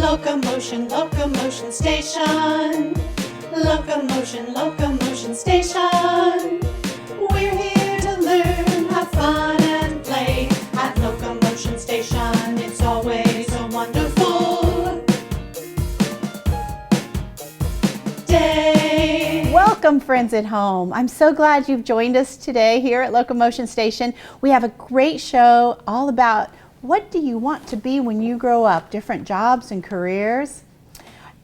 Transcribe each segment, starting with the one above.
Locomotion, locomotion station. Locomotion, locomotion station. We're here to learn, have fun and play. At Locomotion Station, it's always a wonderful day. Welcome, friends at home. I'm so glad you've joined us today here at Locomotion Station. We have a great show all about what do you want to be when you grow up, different jobs and careers.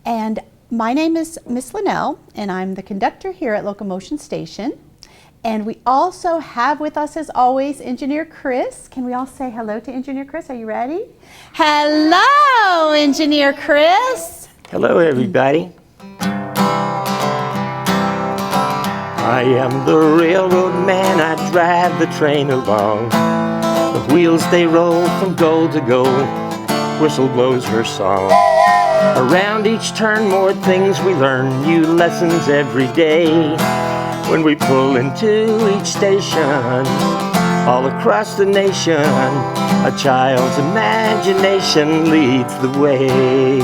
And my name is Miss Linnell, and I'm the conductor here at Locomotion Station. And we also have with us, as always, Engineer Chris. Can we all say hello to Engineer Chris? Are you ready? Hello, Engineer Chris. Hello, everybody. I am the railroad man, I drive the train along. The wheels they roll from goal to goal, whistle blows her song. Around each turn more things we learn, new lessons every day. When we pull into each station, all across the nation, a child's imagination leads the way.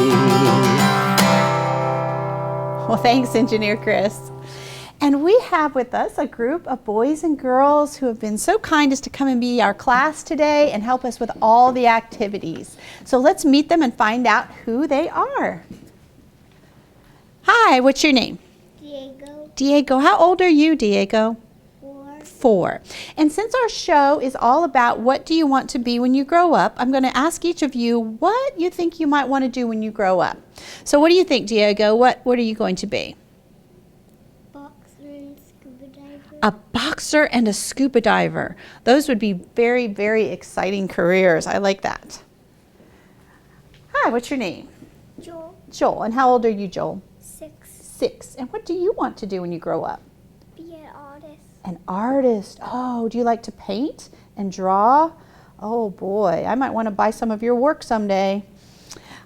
Well, thanks, Engineer Chris. And we have with us a group of boys and girls who have been so kind as to come and be our class today and help us with all the activities. So let's meet them and find out who they are. Hi, what's your name? Diego. Diego. How old are you, Diego? 4. 4. And since our show is all about what do you want to be when you grow up, I'm going to ask each of you what you think you might want to do when you grow up. So what do you think, Diego? What are you going to be? A boxer and a scuba diver. Those would be very, very exciting careers. I like that. Hi, what's your name? Joel. Joel. And how old are you, Joel? 6. 6. And what do you want to do when you grow up? Be an artist. An artist. Oh, do you like to paint and draw? Oh boy, I might want to buy some of your work someday.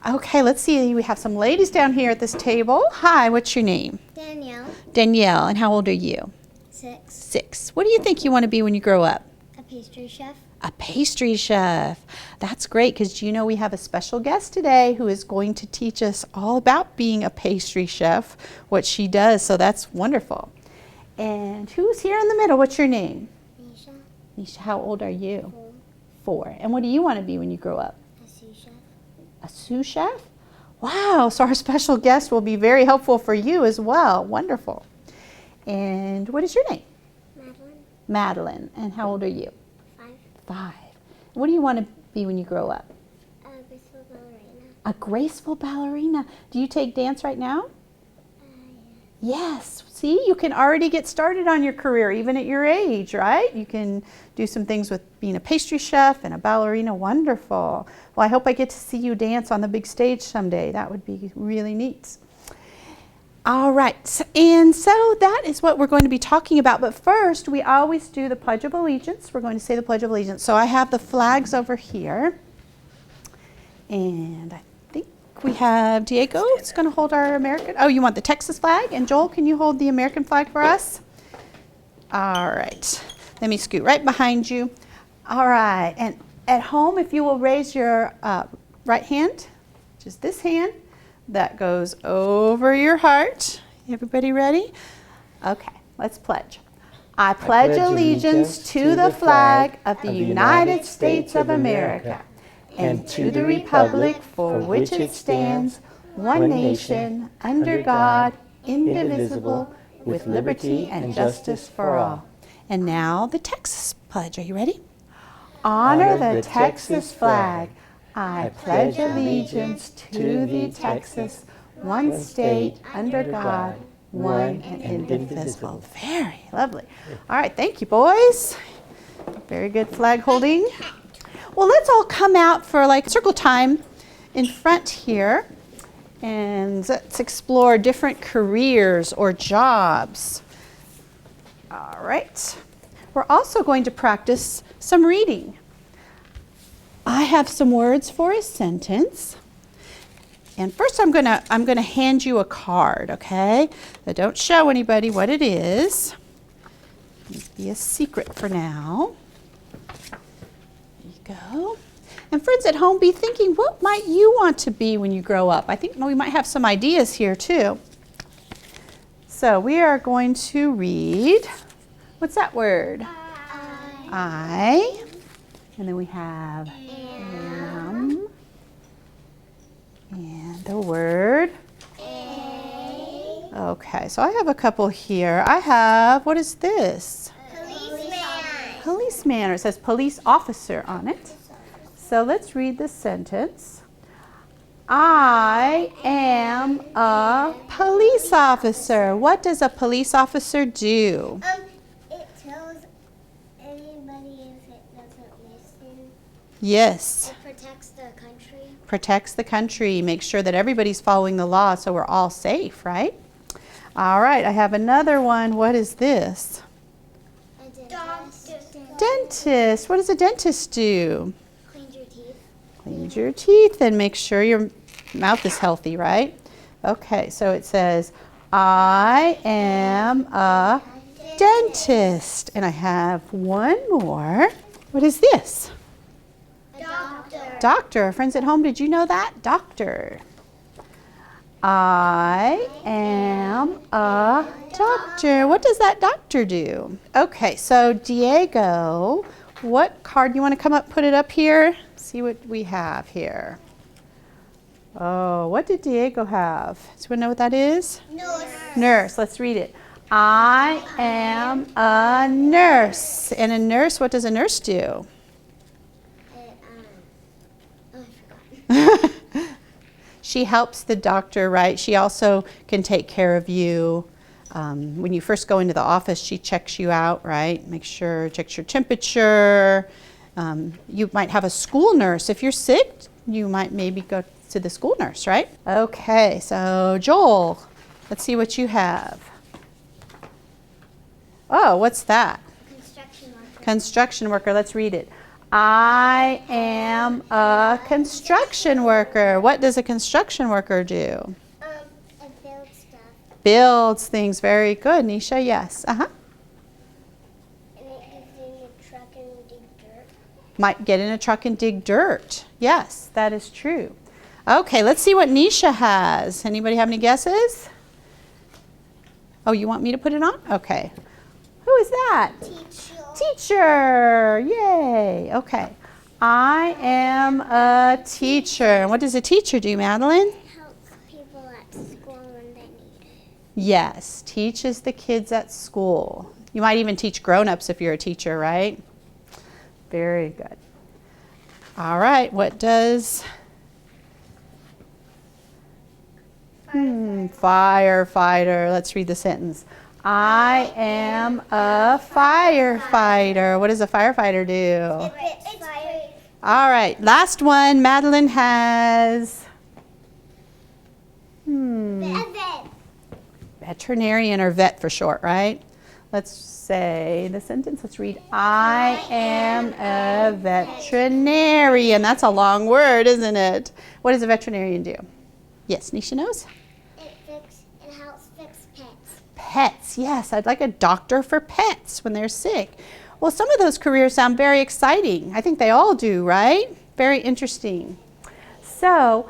Okay, let's see. We have some ladies down here at this table. Hi, what's your name? Danielle. Danielle. And how old are you? 6. 6. What do you think you want to be when you grow up? A pastry chef. A pastry chef. That's great, because you know we have a special guest today who is going to teach us all about being a pastry chef, what she does, so that's wonderful. And who's here in the middle? What's your name? Nisha. Nisha, how old are you? 4. 4. And what do you want to be when you grow up? A sous chef. A sous chef? Wow, so our special guest will be very helpful for you as well. Wonderful. And what is your name? Madeline. Madeline. And how old are you? 5. 5. What do you want to be when you grow up? A graceful ballerina. A graceful ballerina. Do you take dance right now? Yes. See, you can already get started on your career even at your age, right? You can do some things with being a pastry chef and a ballerina. Wonderful. Well, I hope I get to see you dance on the big stage someday. That would be really neat. All right, and so that is what we're going to be talking about. But first, we always do the Pledge of Allegiance. We're going to say the Pledge of Allegiance. So I have the flags over here. And I think we have Diego. It's going to hold our American. Oh, you want the Texas flag? And Joel, can you hold the American flag for us? All right. Let me scoot right behind you. All right. And at home, if you will raise your right hand, just this hand. That goes over your heart. Everybody ready? Okay, let's pledge. I pledge allegiance to the flag of the United States of America and to the republic for which it stands, one nation, under God, indivisible, with liberty and justice for all. And now the Texas pledge. Are you ready? Honor the Texas flag. I pledge allegiance to thee, Texas, one state, under God, one and indivisible. Very lovely. All right, thank you, boys. Very good flag holding. Well, let's all come out for like circle time in front here, and let's explore different careers or jobs. All right. We're also going to practice some reading. I have some words for a sentence. And first I'm gonna hand you a card, okay? But don't show anybody what it is. It'll be a secret for now. There you go. And friends at home, be thinking, what might you want to be when you grow up? I think we might have some ideas here too. So we are going to read, what's that word? I. And then we have am. And the word? Okay, so I have a couple here. I have, what is this? Policeman, or it says police officer on it. So let's read this sentence. I am a police officer. What does a police officer do? It tells anybody if it doesn't listen. Yes. It protects the country. Protects the country. Makes sure that everybody's following the law so we're all safe, right? All right, I have another one. What is this? A dentist. Dentist. What does a dentist do? Cleans your teeth. Cleans your teeth and make sure your mouth is healthy, right? Okay, so it says, I am a dentist. And I have one more. What is this? Doctor. Doctor. Friends at home, did you know that? Doctor. I am a doctor. What does that doctor do? Okay, so Diego, what card, you want to come up, put it up here? See what we have here. Oh, what did Diego have? Does anyone know what that is? Nurse. Nurse. Let's read it. I am a nurse. And a nurse, what does a nurse do? I forgot. She helps the doctor, right? She also can take care of you. When you first go into the office, she checks you out, right? Checks your temperature. You might have a school nurse. If you're sick, you might maybe go to the school nurse, right? Okay, so Joel, let's see what you have. Oh, what's that? Construction worker. Construction worker. Let's read it. I am a construction worker. What does a construction worker do? It builds stuff. Builds things. Very good. Nisha, yes. And it gets in a truck and dig dirt. Might get in a truck and dig dirt. Yes, that is true. Okay, let's see what Nisha has. Anybody have any guesses? Oh, you want me to put it on? Okay. Who is that? Teacher. Teacher. Yay. Okay. I am a teacher. And what does a teacher do, Madeline? Helps people at school when they need it. Yes, teaches the kids at school. You might even teach grown-ups if you're a teacher, right? Very good. All right, what does... Firefighter. Let's read the sentence. I am a firefighter. What does a firefighter do? It's fire. All right, last one. Madeline has... Veterinarian, or vet for short, right? Let's say the sentence. Let's read, I am a veterinarian. That's a long word, isn't it? What does a veterinarian do? Yes, Nisha knows. It helps fix pets. Pets, yes. I'd like a doctor for pets when they're sick. Well, some of those careers sound very exciting. I think they all do, right? Very interesting. So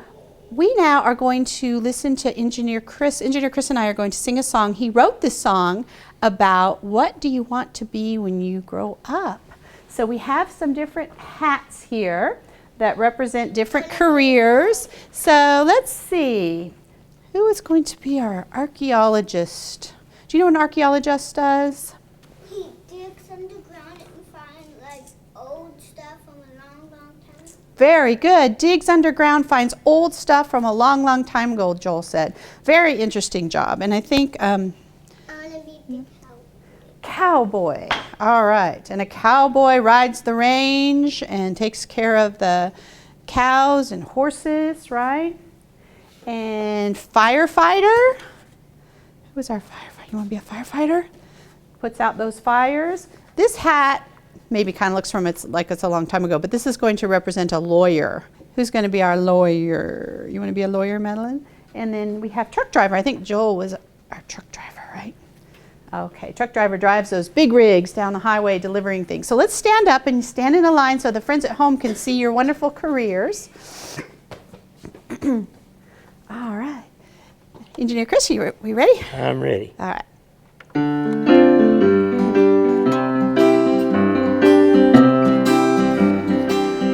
we now are going to listen to Engineer Chris. Engineer Chris and I are going to sing a song. He wrote this song about what do you want to be when you grow up. So we have some different hats here that represent different careers. So let's see. Who is going to be our archaeologist? Do you know what an archaeologist does? He digs underground and finds like old stuff from a long, long time. Very good. Digs underground, finds old stuff from a long, long time ago, Joel said. Very interesting job. And I think... I want to be the cowboy. All right. And a cowboy rides the range and takes care of the cows and horses, right? And firefighter. Who's our firefighter? You want to be a firefighter? Puts out those fires. This hat maybe kind of looks from it's like it's a long time ago, but this is going to represent a lawyer. Who's going to be our lawyer? You want to be a lawyer, Madeline? And then we have truck driver. I think Joel was our truck driver, right? Okay, truck driver drives those big rigs down the highway delivering things. So let's stand up and stand in a line so the friends at home can see your wonderful careers. All right. Engineer Chris, we ready? I'm ready. All right.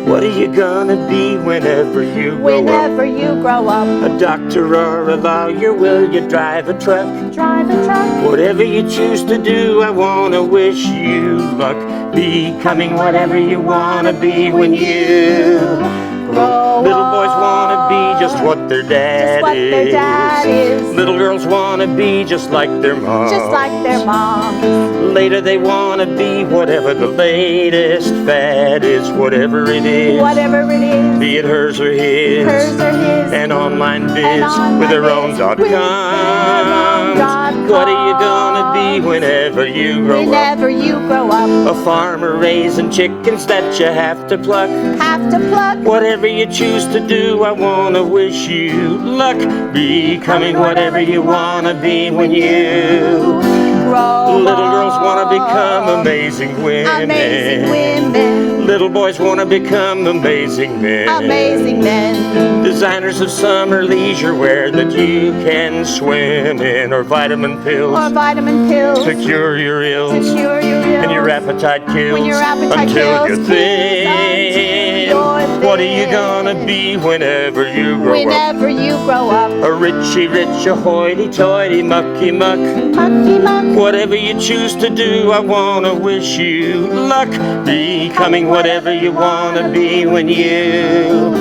What are you gonna be whenever you grow Whenever you grow up, up? A doctor or a lawyer? Will you drive a truck? drive a truck. Whatever you choose to do, I wanna wish you luck. Becoming whatever you wanna be when you Grow Little boys wanna be just what their dad Just what their dad is. Little girls wanna be just like their mom. Just like their mom. Later they wanna be whatever the latest fad is. Whatever it is, Whatever it is, be it hers or his. hers or his. An online biz An online with their biz own with their own .com. What are you gonna be whenever you grow up? Whenever you grow up, A farmer raising chickens that you have to pluck. have to pluck. Whatever you choose to do, I wanna wish you luck. Becoming whatever you wanna be when you Grow Little girls wanna up. become amazing women. Amazing women. Little boys wanna become amazing men. Amazing men. Designers of summer leisure wear that you can swim in, or vitamin pills Or vitamin pills. to cure your ills. To cure your ills. And your appetite kills When your appetite until kills, you're thin. until you're What are you thin. gonna be whenever you grow up? Whenever you grow up. A richy rich, a hoity-toity, mucky muck. Mucky muck. Whatever you choose to do, I wanna wish you luck. Becoming whatever you wanna be when you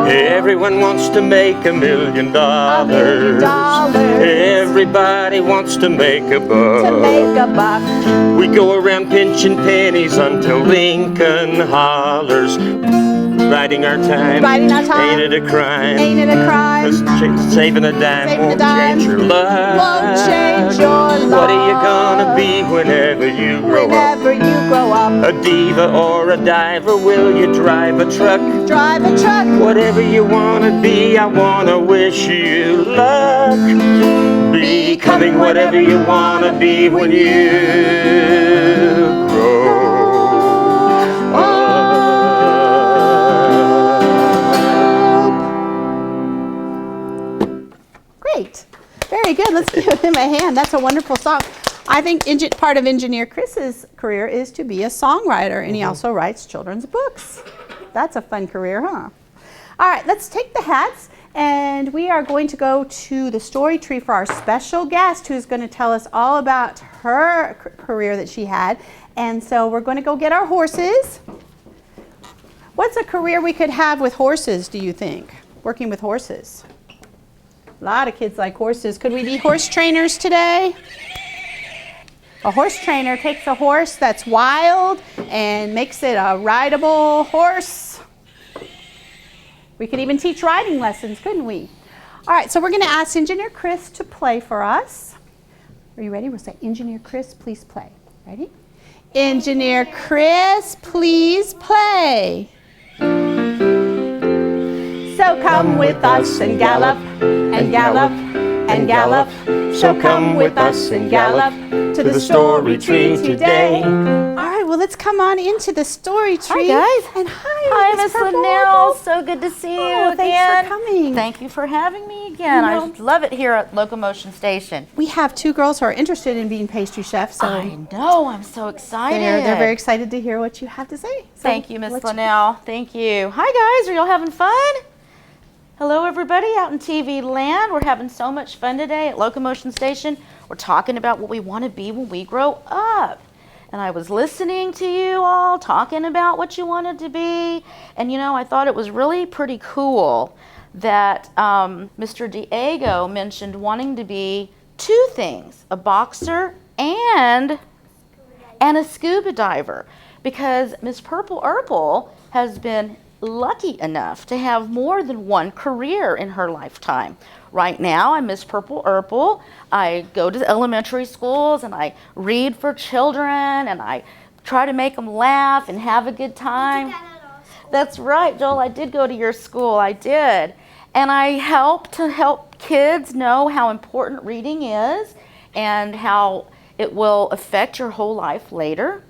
Everyone wants to make $1 million. $1 million. Everybody wants to make a buck. To make a buck. We go around pinching pennies until Lincoln hollers. Biding our time. Biding our time. Ain't it a crime? Ain't it a crime? 'Cause saving a dime Saving a won't dime change your life. won't change your What are you gonna life. be whenever you grow up? Whenever you grow up. A diva or a diver? Will you drive a truck? Drive a truck. Whatever you wanna be, I wanna wish you luck. Becoming whatever you wanna be when you grow up. Great. Very good. Let's give him a hand. That's a wonderful song. I think part of Engineer Chris's career is to be a songwriter, and he also writes children's books. That's a fun career, huh? All right, let's take the hats, and we are going to go to the story tree for our special guest who's going to tell us all about her career that she had. And so we're going to go get our horses. What's a career we could have with horses, do you think? Working with horses. A lot of kids like horses. Could we be horse trainers today? A horse trainer takes a horse that's wild and makes it a rideable horse. We could even teach riding lessons, couldn't we? All right, so we're going to ask Engineer Chris to play for us. Are you ready? We'll say, Engineer Chris, please play. Ready? Engineer Chris, please play. So come with us and gallop, and gallop, and gallop. So come with us and gallop to the story tree today. All right, well, let's come on into the story tree. Hi, guys. And hi, Hi, Miss Purple Linnell. Urple. So good to see you Oh, again. thanks for coming. Thank you for having me again. You know- I love it here at Loco-Motion Station. We have two girls who are interested in being pastry chefs, so I know. I'm so excited. they're very excited to hear what you have to say. So Thank you, Miss let's- Linnell. Thank you. Hi, guys. Are y'all having fun? Hello, everybody out in TV land. We're having so much fun today at Loco-Motion Station. We're talking about what we want to be when we grow up. And I was listening to you all talking about what you wanted to be. And, you know, I thought it was really pretty cool that Mr. Diego mentioned wanting to be two things, a boxer and a scuba diver. Because Miss Purple Urple has been lucky enough to have more than one career in her lifetime. Right now, I'm Miss Purple Urple. I go to elementary schools and I read for children and I try to make them laugh and have a good time. That's right, Joel. I did go to your school. I did. And I help kids know how important reading is and how It will affect your whole life later.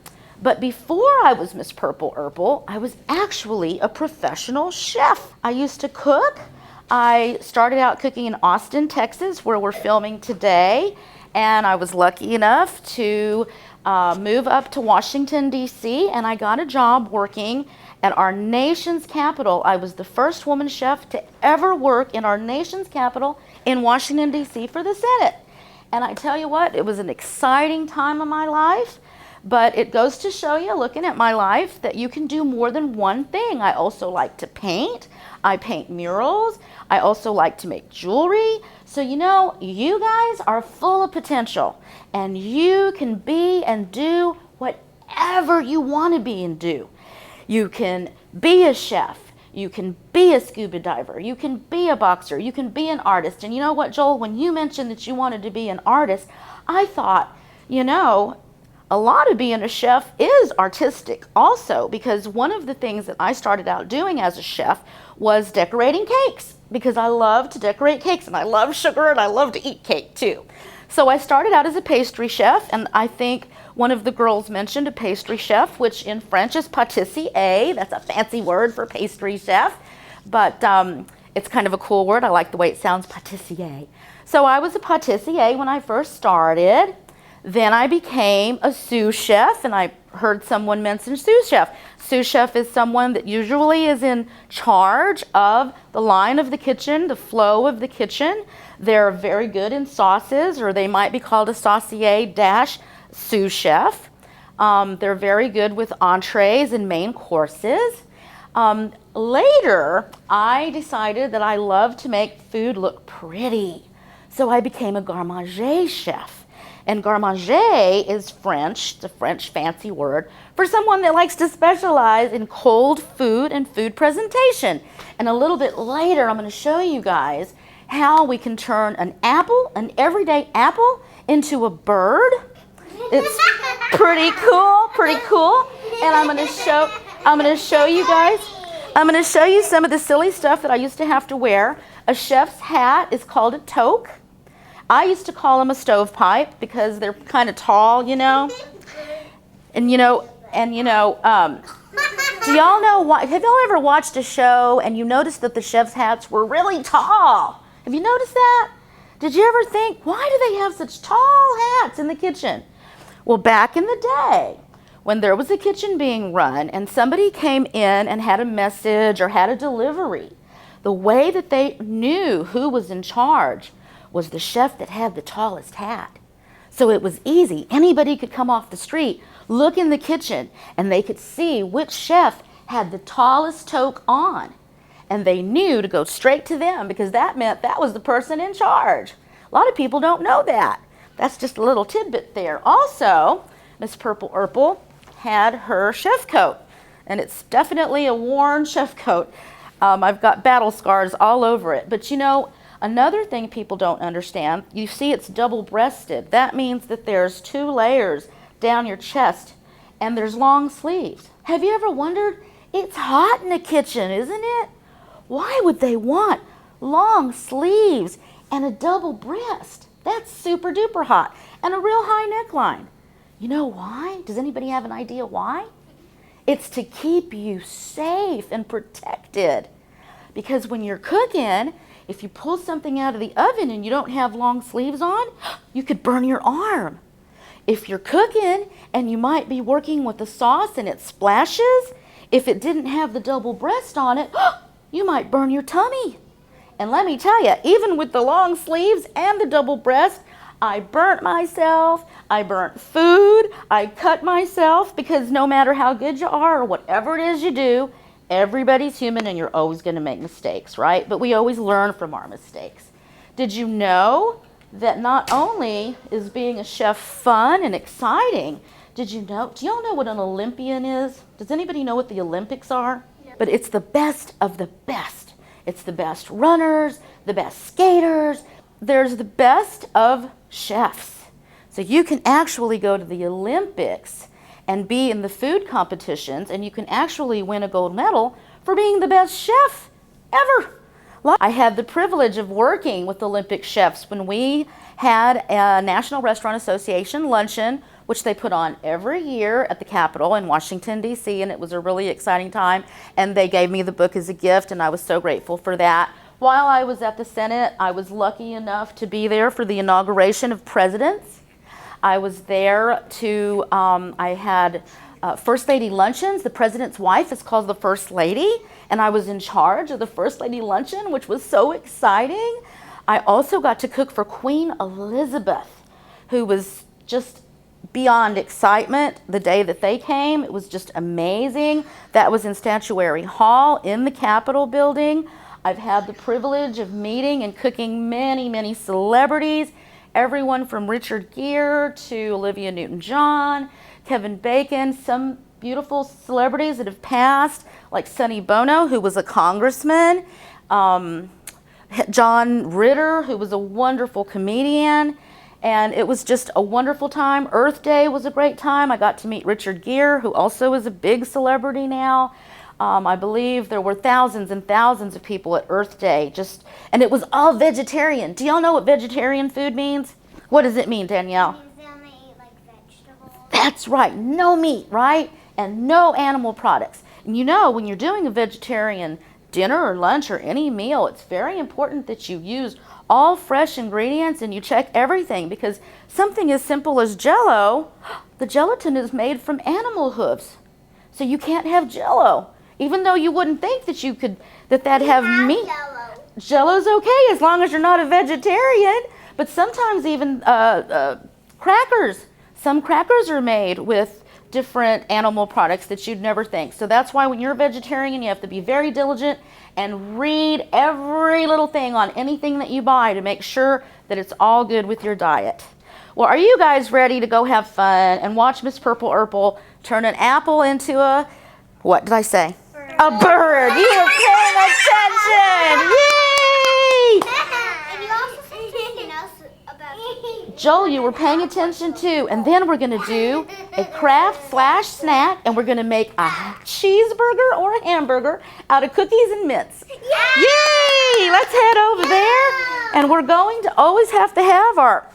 But before I was Miss Purple Urple, I was actually a professional chef. I used to cook. I started out cooking in Austin, Texas, where we're filming today. And I was lucky enough to move up to Washington, D.C., and I got a job working at our nation's capital. I was the first woman chef to ever work in our nation's capital in Washington, D.C. for the Senate. And I tell you what, it was an exciting time of my life, but it goes to show you, looking at my life, that you can do more than one thing. I also like to paint. I paint murals. I also like to make jewelry. So you know, you guys are full of potential, and you can be and do whatever you want to be and do. You can be a chef. You can be a scuba diver. You can be a boxer. You can be an artist. And you know what, Joel, when you mentioned that you wanted to be an artist, I thought, you know, a lot of being a chef is artistic also, because one of the things that I started out doing as a chef was decorating cakes, because I love to decorate cakes and I love sugar and I love to eat cake too. So I started out as a pastry chef, and I think one of the girls mentioned a pastry chef, which in French is pâtissier. That's a fancy word for pastry chef, but it's kind of a cool word. I like the way it sounds, pâtissier. So I was a pâtissier when I first started. Then I became a sous chef, and I heard someone mention sous chef. Sous chef is someone that usually is in charge of the line of the kitchen, the flow of the kitchen. They're very good in sauces, or they might be called a saucier-sous chef. They're very good with entrees and main courses. Later, I decided that I love to make food look pretty. So I became a garde-manger chef. And garde-manger is French, it's a French fancy word, for someone that likes to specialize in cold food and food presentation. And a little bit later, I'm going to show you guys how we can turn an apple, an everyday apple, into a bird. It's pretty cool. And I'm going to show you guys, I'm going to show you some of the silly stuff that I used to have to wear. A chef's hat is called a toque. I used to call them a stovepipe because they're kind of tall, you know. And do y'all know why? Have y'all ever watched a show and you noticed that the chef's hats were really tall? Have you noticed that? Did you ever think, why do they have such tall hats in the kitchen? Well, back in the day, when there was a kitchen being run and somebody came in and had a message or had a delivery, the way that they knew who was in charge was the chef that had the tallest hat. So it was easy. Anybody could come off the street, look in the kitchen, and they could see which chef had the tallest toque on. And they knew to go straight to them, because that meant that was the person in charge. A lot of people don't know that. That's just a little tidbit there. Also, Miss Purple Urple had her chef coat, and it's definitely a worn chef coat. I've got battle scars all over it. But you know, another thing people don't understand, you see it's double-breasted. That means that there's 2 layers down your chest, and there's long sleeves. Have you ever wondered, it's hot in the kitchen, isn't it? Why would they want long sleeves and a double breast? That's super duper hot. And a real high neckline. You know why? Does anybody have an idea why? It's to keep you safe and protected. Because when you're cooking, if you pull something out of the oven and you don't have long sleeves on, you could burn your arm. If you're cooking and you might be working with a sauce and it splashes, if it didn't have the double breast on it, you might burn your tummy. And let me tell you, even with the long sleeves and the double breast, I burnt myself, I burnt food, I cut myself, because no matter how good you are or whatever it is you do, everybody's human and you're always going to make mistakes, right? But we always learn from our mistakes. Did you know that not only is being a chef fun and exciting, do y'all know what an Olympian is? Does anybody know what the Olympics are? Yeah. But it's the best of the best. It's the best runners, the best skaters. There's the best of chefs. So you can actually go to the Olympics and be in the food competitions, and you can actually win a gold medal for being the best chef ever. I had the privilege of working with Olympic chefs when we had a National Restaurant Association luncheon, which they put on every year at the Capitol in Washington, D.C., and it was a really exciting time. And they gave me the book as a gift, and I was so grateful for that. While I was at the Senate, I was lucky enough to be there for the inauguration of presidents. I was there to, I had First Lady luncheons. The president's wife is called the First Lady, and I was in charge of the First Lady luncheon, which was so exciting. I also got to cook for Queen Elizabeth, who was just beyond excitement the day that they came. It was just amazing. That was in Statuary Hall in the Capitol building. I've had the privilege of meeting and cooking many, many celebrities, everyone from Richard Gere to Olivia Newton-John, Kevin Bacon, some beautiful celebrities that have passed, like Sonny Bono, who was a congressman, John Ritter, who was a wonderful comedian, and it was just a wonderful time. Earth Day was a great time. I got to meet Richard Gere, who also is a big celebrity now. I believe there were thousands and thousands of people at Earth Day, and it was all vegetarian. Do y'all know what vegetarian food means? What does it mean, Danielle? It means they only eat like vegetables. That's right, no meat, right? And no animal products. And you know, when you're doing a vegetarian dinner or lunch or any meal, it's very important that you use all fresh ingredients and you check everything, because something as simple as Jell-O, the gelatin is made from animal hooves. So you can't have Jell-O. Even though you wouldn't think that you could, that'd have meat. Jell-O. Jell-O's okay as long as you're not a vegetarian. But sometimes even crackers. Some crackers are made with different animal products that you'd never think. So that's why when you're a vegetarian, you have to be very diligent and read every little thing on anything that you buy to make sure that it's all good with your diet. Well, are you guys ready to go have fun and watch Miss Purple Urple turn an apple into a, what did I say? A bird. You were paying attention. Yay! And you also said something else about Joel, you were paying attention too. And then we're going to do a craft/snack, and we're going to make a cheeseburger or a hamburger out of cookies and mints. Yay! Let's head over there. And we're going to always have to have our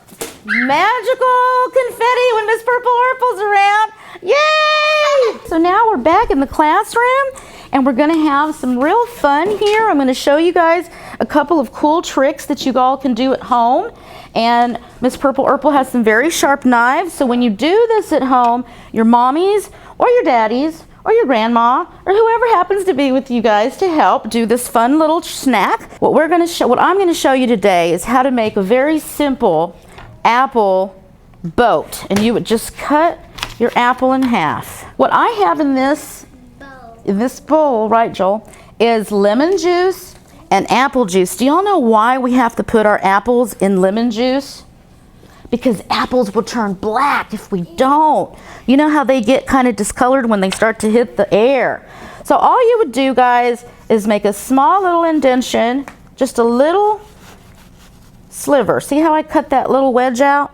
magical confetti when Miss Purple Urple's around. Yay! So now we're back in the classroom, and we're going to have some real fun here. I'm going to show you guys a couple of cool tricks that you all can do at home. And Miss Purple Urple has some very sharp knives, so when you do this at home, your mommies or your daddies or your grandma or whoever happens to be with you guys to help do this fun little snack. What I'm going to show you today is how to make a very simple apple boat, and you would just cut your apple in half. What I have in this bowl, right, Joel, is lemon juice and apple juice. Do y'all know why we have to put our apples in lemon juice? Because apples will turn black if we don't. You know how they get kind of discolored when they start to hit the air. So all you would do, guys, is make a small little indentation, just a little sliver. See how I cut that little wedge out?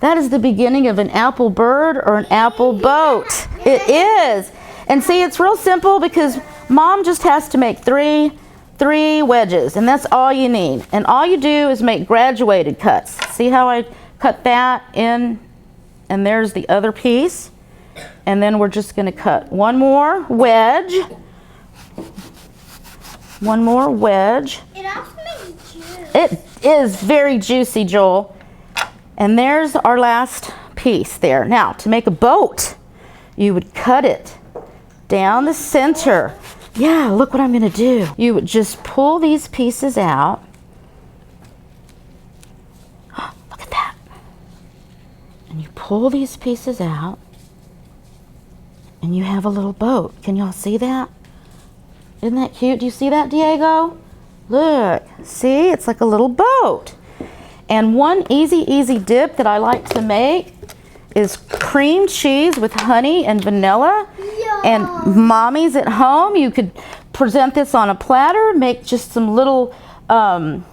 That is the beginning of an apple bird or an apple boat. It is. And see, it's real simple because Mom just has to make three wedges, and that's all you need. And all you do is make graduated cuts. See how I cut that in, and there's the other piece. And then we're just going to cut one more wedge. One more wedge. It also makes juice. It is very juicy, Joel. And there's our last piece there. Now, to make a boat, you would cut it down the center. Yeah, look what I'm going to do. You would just pull these pieces out. Look at that. And you pull these pieces out, and you have a little boat. Can y'all see that? Isn't that cute? Do you see that, Diego? Look, see, it's like a little boat. And one easy dip that I like to make is cream cheese with honey and vanilla. And mommies at home, you could present this on a platter, make just some little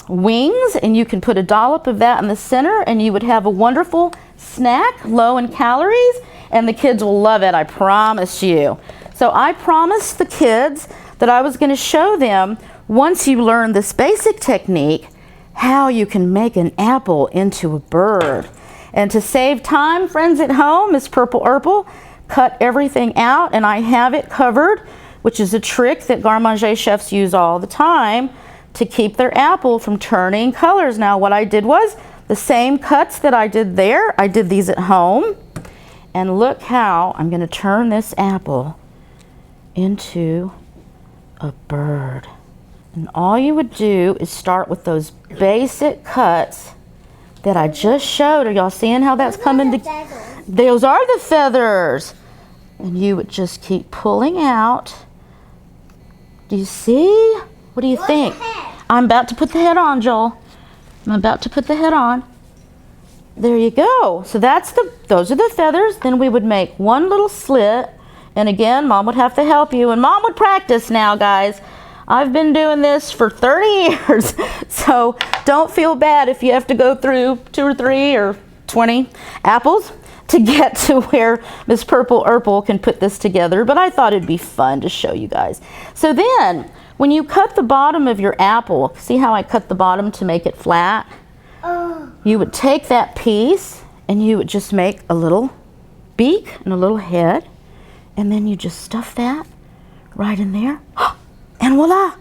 wings, and you can put a dollop of that in the center, and you would have a wonderful snack, low in calories, and the kids will love it, I promise you. So I promised the kids that I was going to show them once you learn this basic technique, how you can make an apple into a bird. And to save time, friends at home, Miss Purple Urple cut everything out, and I have it covered, which is a trick that garde-manger chefs use all the time to keep their apple from turning colors. Now, what I did was the same cuts that I did there, I did these at home. And look how I'm going to turn this apple into a bird. And all you would do is start with those basic cuts that I just showed. Are y'all seeing how that's coming together? Those are the feathers. And you would just keep pulling out. Do you see? What do you think? I'm about to put the head on, Joel. I'm about to put the head on. There you go. So those are the feathers. Then we would make one little slit. And again, Mom would have to help you. And Mom would practice now, guys. I've been doing this for 30 years. So don't feel bad if you have to go through 2 or 3 or 20 apples to get to where Miss Purple Urple can put this together. But I thought it'd be fun to show you guys. So then, when you cut the bottom of your apple, see how I cut the bottom to make it flat? You would take that piece and you would just make a little beak and a little head, and then you just stuff that right in there. And voila!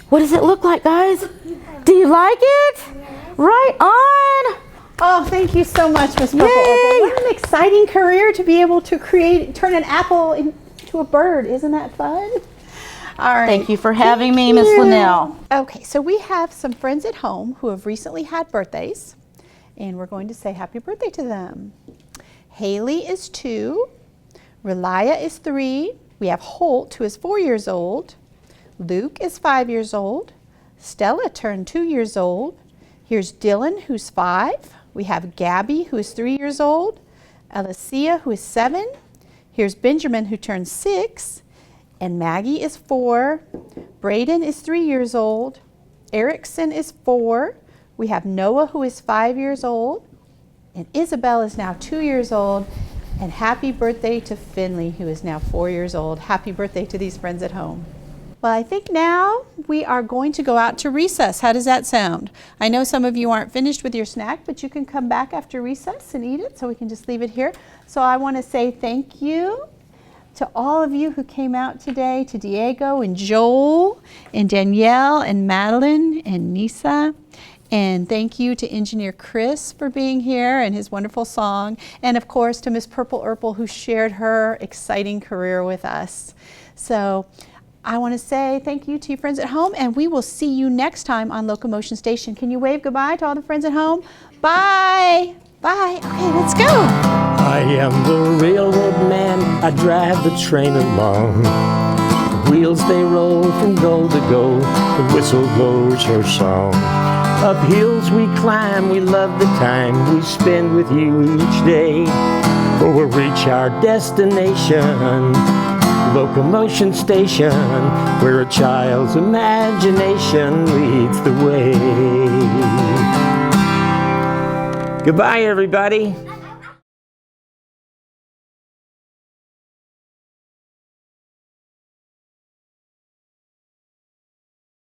What does it look like, guys? Do you like it? Right on! Oh, thank you so much, Miss Purple Urple. What an exciting career to be able to turn an apple into a bird. Isn't that fun? All right. Thank you for having me, Miss Linnell. Okay, so we have some friends at home who have recently had birthdays, and we're going to say happy birthday to them. Haley is 2, Relia is 3, we have Holt, who is 4 years old, Luke is 5 years old, Stella turned 2 years old, here's Dylan, who's 5, we have Gabby, who is 3 years old, Alicia, who is 7, here's Benjamin, who turned 6, and Maggie is 4, Braden is 3 years old, Erickson is 4, we have Noah, who is 5 years old, and Isabel is now 2 years old, and happy birthday to Finley, who is now 4 years old. Happy birthday to these friends at home. Well, I think now we are going to go out to recess. How does that sound? I know some of you aren't finished with your snack, but you can come back after recess and eat it, so we can just leave it here. So I want to say thank you to all of you who came out today, to Diego and Joel and Danielle and Madeline and Nisa. And thank you to Engineer Chris for being here and his wonderful song. And of course to Miss Purple Urple, who shared her exciting career with us. So I want to say thank you to you friends at home, and we will see you next time on Loco-Motion Station. Can you wave goodbye to all the friends at home? Bye. Bye. Okay, let's go. I am the railroad man, I drive the train along. The wheels they roll from goal to goal, the whistle blows her song. Up hills we climb, we love the time we spend with you each day. For we'll reach our destination, Loco-Motion Station, where a child's imagination leads the way. Goodbye, everybody.